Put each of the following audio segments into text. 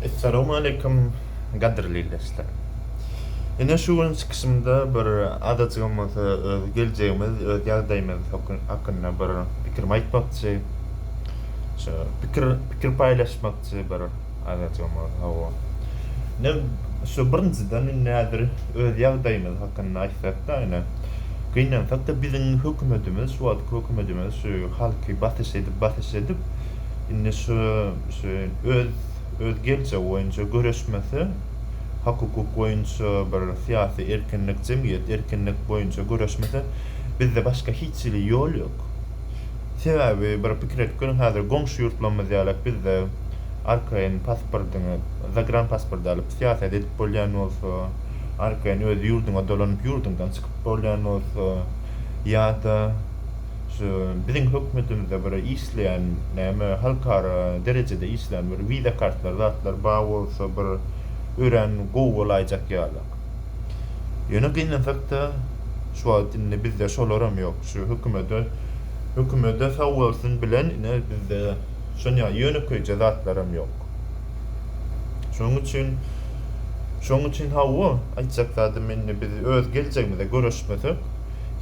Assalamu alaikum qadrlilesler. Ine şu kısımda bir adatçımız, geleceğimiz, yağdayımız hakkında bir fikir aytmakçı, fikir paylaşmakçı bir adatçımız hava. Ne şu birinciden nedir yağdayımız hakkında aytmakta ine. Kıynen fakta bizim hükümetimiz, şu adık hükümetimiz şu halkı bahis edip inne şu öz geleceği boyunca görüşmesi hukuk boyunca bir siyasi erkinlik, cemiyet erkinlik boyunca görüşmesi bizde başka hiçbir yol yok. Sebebi bir fikir etkin hazır komşu yurtlarımız yalak bizde arkayın pasportunu, zagran pasport alıp siyaset edip bolyan olsa, arkayın öz yurduna dolanıp yurdundan çıkıp bolyan olsa, ya da bizim hükümetimizde bir işleyen, halkara derecede işleyen bir vize kartlar, zatlar bağ olsa bir öğren qoğulayacak yalak. Yine kıynen fakta şu an bizde şolaram yok. Şu hükümete savvalsın bilen bizde şonya yönüköyce zatlarım yok. Şoň üçin hawa aýtjak zadım biz öz geleceğimizde görüşmesek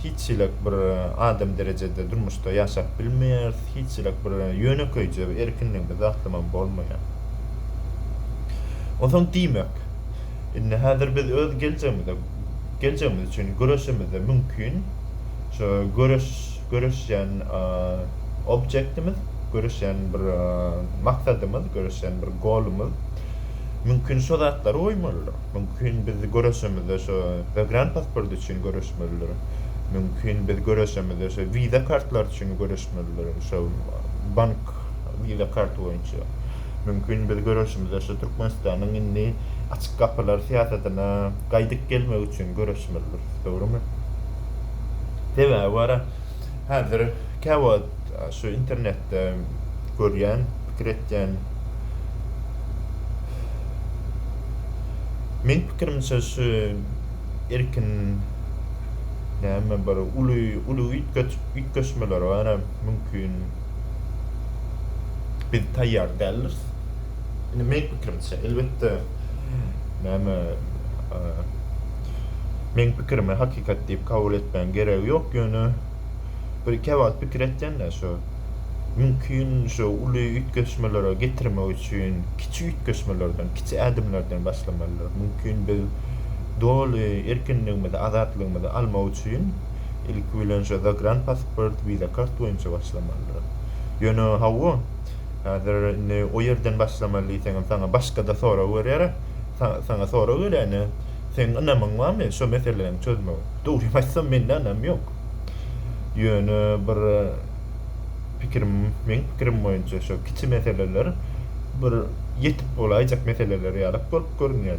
hiççilek bir adam derecede durmuşda yaşap bilmeýär, hiççilek bir yönüköyce erkinligde zatlaman bolmaýar. Ondan diýmek, häzir biz öz geleceğimiz için görüşmemiz mümkün. Şu görüşen objektimiz, görüşen bir maksadımız, görüşen bir golumuz mümkün şu zatlar oýmalylar. Mümkün biz görüşmemiz şu Grand pasport için görüşmeliler. Mümkün biz görüşmemiz şu vize kartlar için görüşmeliler. Şu bank vize kartı boýunça. Mümkün biz görüşmemiz şu Türkmenistanyň indi açık kapılar siyasetine gaýdyp gelmek için görüşmeliler. Doğrumu? Tebe bara häzir käwat şu internetde görýän, pikir etýän men pikirimçe şu erkin näme bir ulu üýtgeçmeler bara mümkin biz taýýar däldir. Men pikirimçe elbetde näme men pikirime hakikat diýip kabul etmän gerek ýok ýöne bir käwat pikir etjänler şu mümkin şu ulu üýtgeçmelere getirmek üçin kiçik üýtgeçmelerden, kiçik adımlardan başlamalylar. Mümkin biz doly erkinligimizi, azatligimizi almak üçin ilk bilen şu Grand pasport, vize kart boýunça başlamalylar. Ýöne hawa häzir o ýerden başlamalysan sana başga da sora berýär. Sana sora gelene sen anamyň barmy? Şu meselelerini çözmek. Dogry başsam mende anam ýok. Ýöne bir pikirim boýunça şu kiçik meseleler bir yetip bolajak meseleler ýalyp bolup görünýär.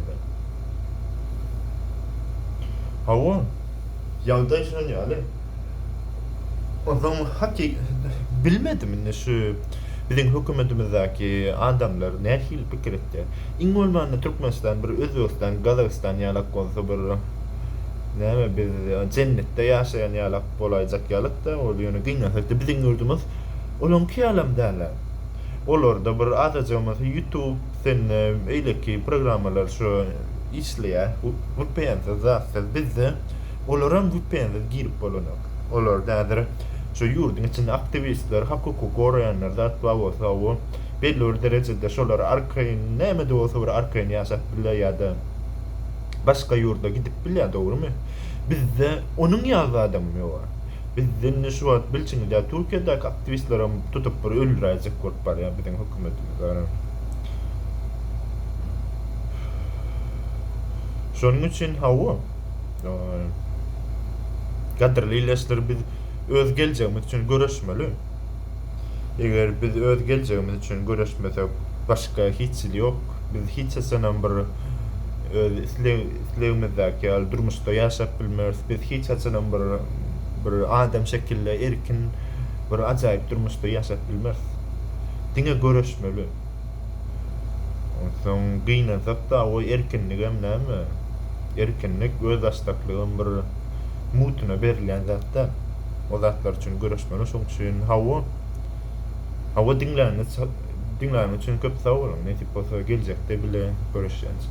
Hawa ýagdaý şoň ýaly. Ondan hakik bilmedim indi şu bizim hükümetimizdeki adamlar nähil pikir etdi. Iň bolmanda Türkmenistan bir Özbegistan, Gazakistan ýalyk bolsa bir näme biz cennetde ýaşaýan ýalyk bolajak ýalyk da ol ýöne giňňäkde bizim ýurdumuz olonky alamdalar. Olarda bir adajymyz YouTube sen eýleki programmalar şu işleýär. VPN-de zaten bizde olaram VPN-de girip bolanok. Olarda häzir şu yurdun içinde aktivistler, hukuk gorayanlar zat bolsa o belli derecede şolar arkaýyn näme de bolsa bir arkaýyn ýaşap bilýär ýa-da başga yurda gidip bilýär, dogrymy? Bizde onuň ýaly adam ýok. Bizde şu wagt bilçiňizde Türkiýede aktivistlerim tutup bir öldürýäjek bolup barýar bizim hökümetimiz. Şonuň üçin hawa gadrlilesler biz öz geleceğimiz için görüşmeli. Eğer biz öz geleceğimiz için görüşmesek başka hiç yok. Biz hiç esenem bir isleýümizdäki durmuşda ýaşap bilmeýäris. Biz hiç esenem bir adam şekilde erkin bir ajaýyp durmuşda ýaşap bilmeýäris. Diňe görüşmeli. Ondan gynazakda o erkinligem näme? Erkinlik öz astaklygym bir mutuna berilýän zatda. O zatlar için görüşmeli. Şoň üçin hawa dinlerini Dinleyen için köp sağ olun. Nasip olsa gelecekte bile görüşeceğiz.